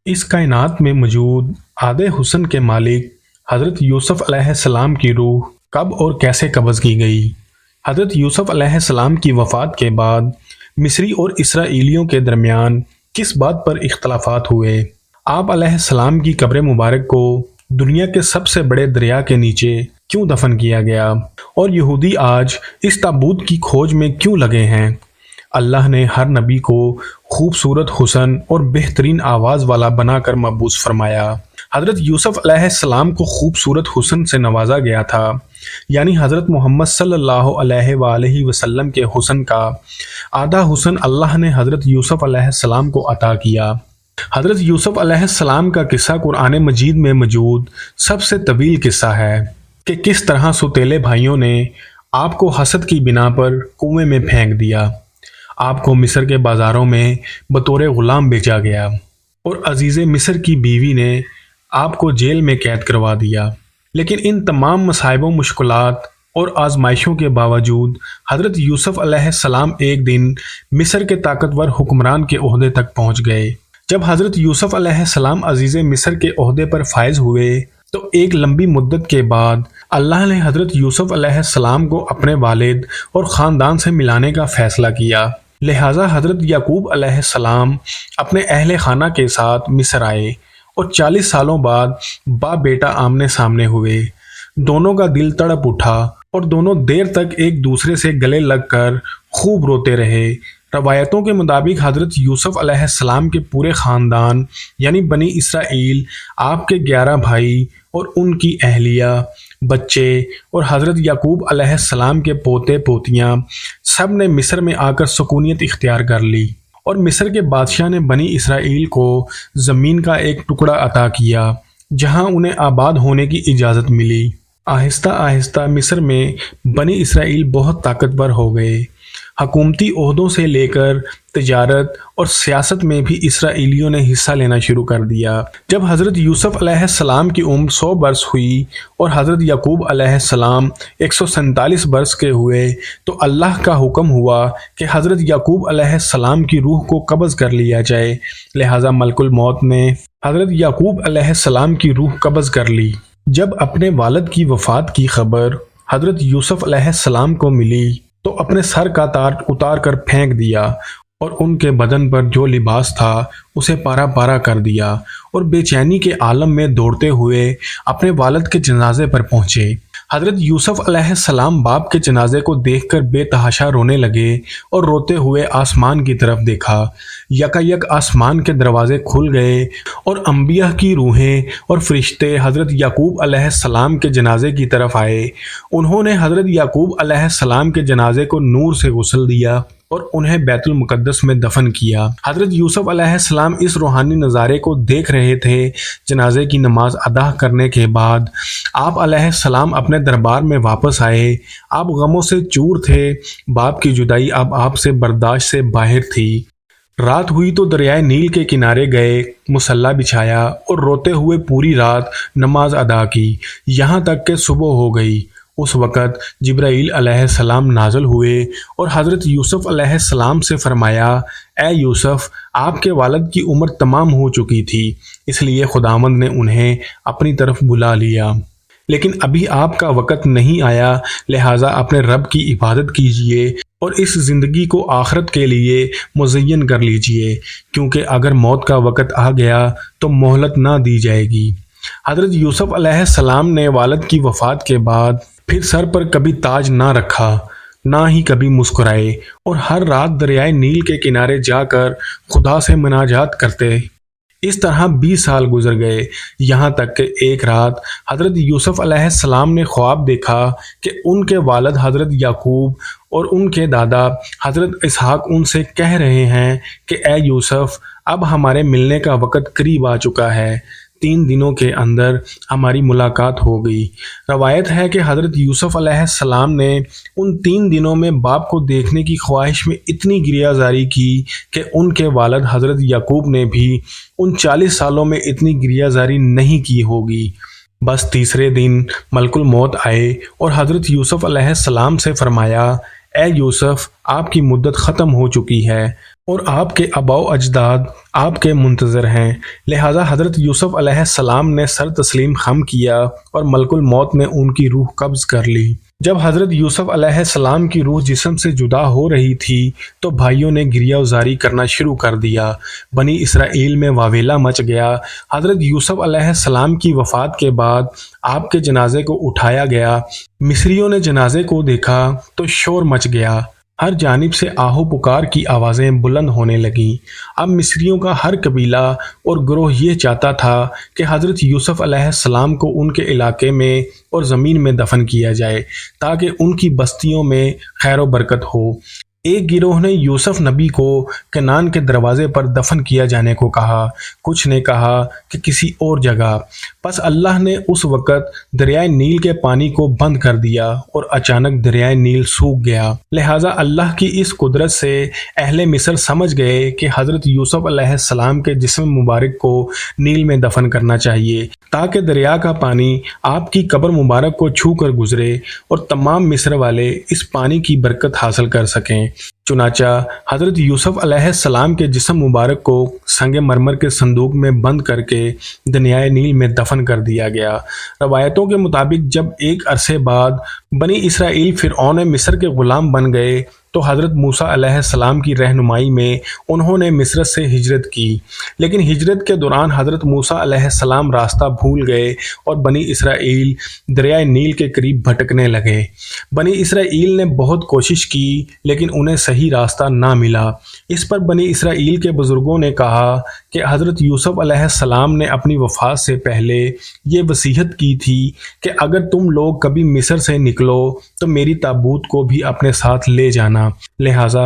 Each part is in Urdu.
اس کائنات میں موجود آدھے حسن کے مالک حضرت یوسف علیہ السلام کی روح کب اور کیسے قبض کی گئی؟ حضرت یوسف علیہ السلام کی وفات کے بعد مصری اور اسرائیلیوں کے درمیان کس بات پر اختلافات ہوئے؟ آپ علیہ السلام کی قبر مبارک کو دنیا کے سب سے بڑے دریا کے نیچے کیوں دفن کیا گیا؟ اور یہودی آج اس تابوت کی کھوج میں کیوں لگے ہیں؟ اللہ نے ہر نبی کو خوبصورت حسن اور بہترین آواز والا بنا کر مبعوث فرمایا۔ حضرت یوسف علیہ السلام کو خوبصورت حسن سے نوازا گیا تھا، یعنی حضرت محمد صلی اللہ علیہ وآلہ وسلم کے حسن کا آدھا حسن اللہ نے حضرت یوسف علیہ السلام کو عطا کیا۔ حضرت یوسف علیہ السلام کا قصہ قرآن مجید میں موجود سب سے طویل قصہ ہے کہ کس طرح سوتیلے بھائیوں نے آپ کو حسد کی بنا پر کنویں میں پھینک دیا، آپ کو مصر کے بازاروں میں بطور غلام بیچا گیا اور عزیز مصر کی بیوی نے آپ کو جیل میں قید کروا دیا۔ لیکن ان تمام مصائب و مشکلات اور آزمائشوں کے باوجود حضرت یوسف علیہ السلام ایک دن مصر کے طاقتور حکمران کے عہدے تک پہنچ گئے۔ جب حضرت یوسف علیہ السلام عزیز مصر کے عہدے پر فائز ہوئے تو ایک لمبی مدت کے بعد اللہ نے حضرت یوسف علیہ السلام کو اپنے والد اور خاندان سے ملانے کا فیصلہ کیا۔ لہٰذا حضرت یعقوب علیہ السلام اپنے اہل خانہ کے ساتھ مصر آئے اور 40 سالوں بعد باپ بیٹا آمنے سامنے ہوئے۔ دونوں کا دل تڑپ اٹھا اور دونوں دیر تک ایک دوسرے سے گلے لگ کر خوب روتے رہے۔ روایتوں کے مطابق حضرت یوسف علیہ السلام کے پورے خاندان یعنی بنی اسرائیل، آپ کے 11 بھائی اور ان کی اہلیہ، بچے اور حضرت یعقوب علیہ السلام کے پوتے پوتیاں سب نے مصر میں آ کر سکونیت اختیار کر لی، اور مصر کے بادشاہ نے بنی اسرائیل کو زمین کا ایک ٹکڑا عطا کیا جہاں انہیں آباد ہونے کی اجازت ملی۔ آہستہ آہستہ مصر میں بنی اسرائیل بہت طاقتور ہو گئے۔ حکومتی عہدوں سے لے کر تجارت اور سیاست میں بھی اسرائیلیوں نے حصہ لینا شروع کر دیا۔ جب حضرت یوسف علیہ السلام کی عمر 100 برس ہوئی اور حضرت یعقوب علیہ السلام 147 برس کے ہوئے تو اللہ کا حکم ہوا کہ حضرت یعقوب علیہ السلام کی روح کو قبض کر لیا جائے۔ لہٰذا ملک الموت نے حضرت یعقوب علیہ السلام کی روح قبض کر لی۔ جب اپنے والد کی وفات کی خبر حضرت یوسف علیہ السلام کو ملی تو اپنے سر کا تاج اتار کر پھینک دیا اور ان کے بدن پر جو لباس تھا اسے پارا پارا کر دیا اور بے چینی کے عالم میں دوڑتے ہوئے اپنے والد کے جنازے پر پہنچے۔ حضرت یوسف علیہ السلام باپ کے جنازے کو دیکھ کر بے تحاشا رونے لگے اور روتے ہوئے آسمان کی طرف دیکھا۔ یکایک آسمان کے دروازے کھل گئے اور انبیاء کی روحیں اور فرشتے حضرت یعقوب علیہ السلام کے جنازے کی طرف آئے۔ انہوں نے حضرت یعقوب علیہ السلام کے جنازے کو نور سے غسل دیا اور انہیں بیت المقدس میں دفن کیا۔ حضرت یوسف علیہ السلام اس روحانی نظارے کو دیکھ رہے تھے۔ جنازے کی نماز ادا کرنے کے بعد آپ علیہ السلام اپنے دربار میں واپس آئے۔ آپ غموں سے چور تھے۔ باپ کی جدائی اب آپ سے برداشت سے باہر تھی۔ رات ہوئی تو دریائے نیل کے کنارے گئے، مصلی بچھایا اور روتے ہوئے پوری رات نماز ادا کی، یہاں تک کہ صبح ہو گئی۔ اس وقت جبرائیل علیہ السلام نازل ہوئے اور حضرت یوسف علیہ السلام سے فرمایا، اے یوسف، آپ کے والد کی عمر تمام ہو چکی تھی، اس لیے خداوند نے انہیں اپنی طرف بلا لیا، لیکن ابھی آپ کا وقت نہیں آیا، لہٰذا اپنے رب کی عبادت کیجیے اور اس زندگی کو آخرت کے لیے مزین کر لیجیے، کیونکہ اگر موت کا وقت آ گیا تو مہلت نہ دی جائے گی۔ حضرت یوسف علیہ السلام نے والد کی وفات کے بعد پھر سر پر کبھی تاج نہ رکھا، نہ ہی کبھی مسکرائے، اور ہر رات دریائے نیل کے کنارے جا کر خدا سے مناجات کرتے۔ اس طرح 20 سال گزر گئے، یہاں تک کہ ایک رات حضرت یوسف علیہ السلام نے خواب دیکھا کہ ان کے والد حضرت یعقوب اور ان کے دادا حضرت اسحاق ان سے کہہ رہے ہیں کہ اے یوسف، اب ہمارے ملنے کا وقت قریب آ چکا ہے، 3 دنوں کے اندر ہماری ملاقات ہو گئی۔ روایت ہے کہ حضرت یوسف علیہ السلام نے ان 3 دنوں میں باپ کو دیکھنے کی خواہش میں اتنی گریہ زاری کی کہ ان کے والد حضرت یعقوب نے بھی ان 40 سالوں میں اتنی گریہ زاری نہیں کی ہوگی۔ بس تیسرے دن ملک الموت آئے اور حضرت یوسف علیہ السلام سے فرمایا، اے یوسف، آپ کی مدت ختم ہو چکی ہے اور آپ کے آباء و اجداد آپ کے منتظر ہیں۔ لہٰذا حضرت یوسف علیہ السلام نے سر تسلیم خم کیا اور ملک الموت نے ان کی روح قبض کر لی۔ جب حضرت یوسف علیہ السلام کی روح جسم سے جدا ہو رہی تھی تو بھائیوں نے گریہ وزاری کرنا شروع کر دیا۔ بنی اسرائیل میں واویلا مچ گیا۔ حضرت یوسف علیہ السلام کی وفات کے بعد آپ کے جنازے کو اٹھایا گیا۔ مصریوں نے جنازے کو دیکھا تو شور مچ گیا۔ ہر جانب سے آہو پکار کی آوازیں بلند ہونے لگیں۔ اب مصریوں کا ہر قبیلہ اور گروہ یہ چاہتا تھا کہ حضرت یوسف علیہ السلام کو ان کے علاقے میں اور زمین میں دفن کیا جائے تاکہ ان کی بستیوں میں خیر و برکت ہو۔ ایک گروہ نے یوسف نبی کو کنعان کے دروازے پر دفن کیا جانے کو کہا، کچھ نے کہا کہ کسی اور جگہ۔ پس اللہ نے اس وقت دریائے نیل کے پانی کو بند کر دیا اور اچانک دریائے نیل سوکھ گیا۔ لہٰذا اللہ کی اس قدرت سے اہل مصر سمجھ گئے کہ حضرت یوسف علیہ السلام کے جسم مبارک کو نیل میں دفن کرنا چاہیے تاکہ دریا کا پانی آپ کی قبر مبارک کو چھو کر گزرے اور تمام مصر والے اس پانی کی برکت حاصل کر سکیں۔ چنانچہ حضرت یوسف علیہ السلام کے جسم مبارک کو سنگ مرمر کے صندوق میں بند کر کے دریائے نیل میں دفن کر دیا گیا۔ روایتوں کے مطابق جب ایک عرصے بعد بنی اسرائیل فرعون مصر کے غلام بن گئے تو حضرت موسیٰ علیہ السلام کی رہنمائی میں انہوں نے مصر سے ہجرت کی، لیکن ہجرت کے دوران حضرت موسیٰ علیہ السلام راستہ بھول گئے اور بنی اسرائیل دریائے نیل کے قریب بھٹکنے لگے۔ بنی اسرائیل نے بہت کوشش کی لیکن انہیں صحیح راستہ نہ ملا۔ اس پر بنی اسرائیل کے بزرگوں نے کہا کہ حضرت یوسف علیہ السلام نے اپنی وفات سے پہلے یہ وصیت کی تھی کہ اگر تم لوگ کبھی مصر سے نکلو تو میری تابوت کو بھی اپنے ساتھ لے جانا۔ لہٰذا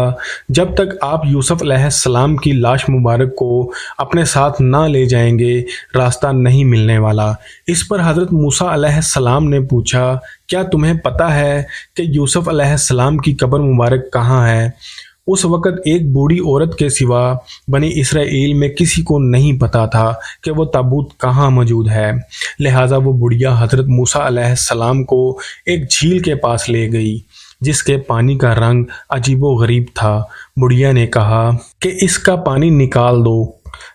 جب تک آپ یوسف علیہ السلام کی لاش مبارک کو اپنے ساتھ نہ لے جائیں گے راستہ نہیں ملنے والا۔ اس پر حضرت موسیٰ علیہ السلام نے پوچھا، کیا تمہیں پتہ ہے کہ یوسف علیہ السلام کی قبر مبارک کہاں ہے؟ اس وقت ایک بوڑھی عورت کے سوا بنی اسرائیل میں کسی کو نہیں پتا تھا کہ وہ تابوت کہاں موجود ہے۔ لہٰذا وہ بڑھیا حضرت موسیٰ علیہ السلام کو ایک جھیل کے پاس لے گئی جس کے پانی کا رنگ عجیب و غریب تھا۔ بڑھیا نے کہا کہ اس کا پانی نکال دو۔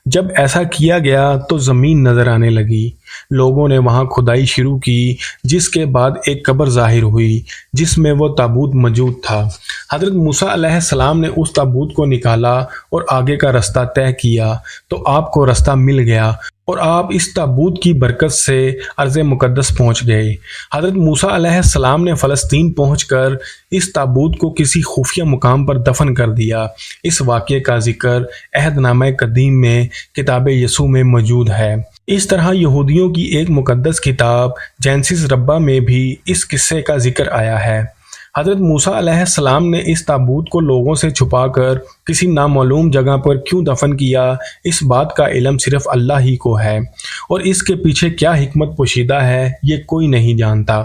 جب ایسا کیا گیا تو زمین نظر آنے لگی۔ لوگوں نے وہاں کھدائی شروع کی جس کے بعد ایک قبر ظاہر ہوئی جس میں وہ تابوت موجود تھا۔ حضرت موسیٰ علیہ السلام نے اس تابوت کو نکالا اور آگے کا رستہ طے کیا تو آپ کو رستہ مل گیا اور آپ اس تابوت کی برکت سے ارض مقدس پہنچ گئے۔ حضرت موسیٰ علیہ السلام نے فلسطین پہنچ کر اس تابوت کو کسی خفیہ مقام پر دفن کر دیا۔ اس واقعے کا ذکر عہد نامہ قدیم میں کتاب یسوع میں موجود ہے۔ اس طرح یہودیوں کی ایک مقدس کتاب جینسس ربا میں بھی اس قصے کا ذکر آیا ہے۔ حضرت موسیٰ علیہ السلام نے اس تابوت کو لوگوں سے چھپا کر کسی نامعلوم جگہ پر کیوں دفن کیا، اس بات کا علم صرف اللہ ہی کو ہے اور اس کے پیچھے کیا حکمت پوشیدہ ہے یہ کوئی نہیں جانتا۔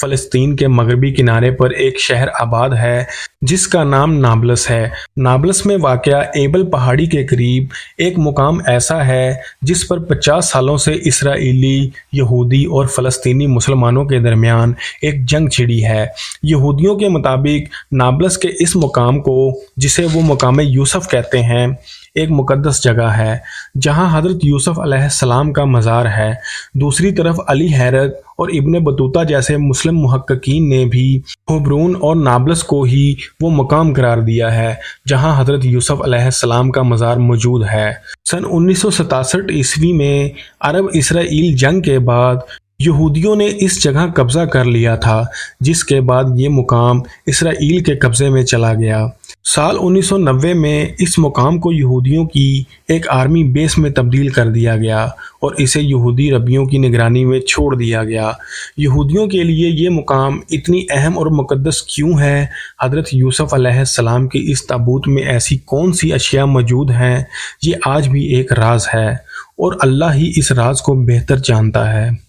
فلسطین کے مغربی کنارے پر ایک شہر آباد ہے جس کا نام نابلس ہے۔ نابلس میں واقع ایبل پہاڑی کے قریب ایک مقام ایسا ہے جس پر 50 سالوں سے اسرائیلی، یہودی اور فلسطینی مسلمانوں کے درمیان ایک جنگ چھڑی ہے۔ یہودیوں کے مطابق نابلس کے اس مقام کو، جسے وہ مقام یوسف کہتے ہیں، ایک مقدس جگہ ہے جہاں حضرت یوسف علیہ السلام کا مزار ہے۔ دوسری طرف علی حیرت اور ابن بطوطہ جیسے مسلم محققین نے بھی حبرون اور نابلس کو ہی وہ مقام قرار دیا ہے جہاں حضرت یوسف علیہ السلام کا مزار موجود ہے۔ سن 1967 عیسوی میں عرب اسرائیل جنگ کے بعد یہودیوں نے اس جگہ قبضہ کر لیا تھا جس کے بعد یہ مقام اسرائیل کے قبضے میں چلا گیا۔ سال 1990 میں اس مقام کو یہودیوں کی ایک آرمی بیس میں تبدیل کر دیا گیا اور اسے یہودی ربیوں کی نگرانی میں چھوڑ دیا گیا۔ یہودیوں کے لیے یہ مقام اتنی اہم اور مقدس کیوں ہے؟ حضرت یوسف علیہ السلام کی اس تابوت میں ایسی کون سی اشیاء موجود ہیں؟ یہ آج بھی ایک راز ہے اور اللہ ہی اس راز کو بہتر جانتا ہے۔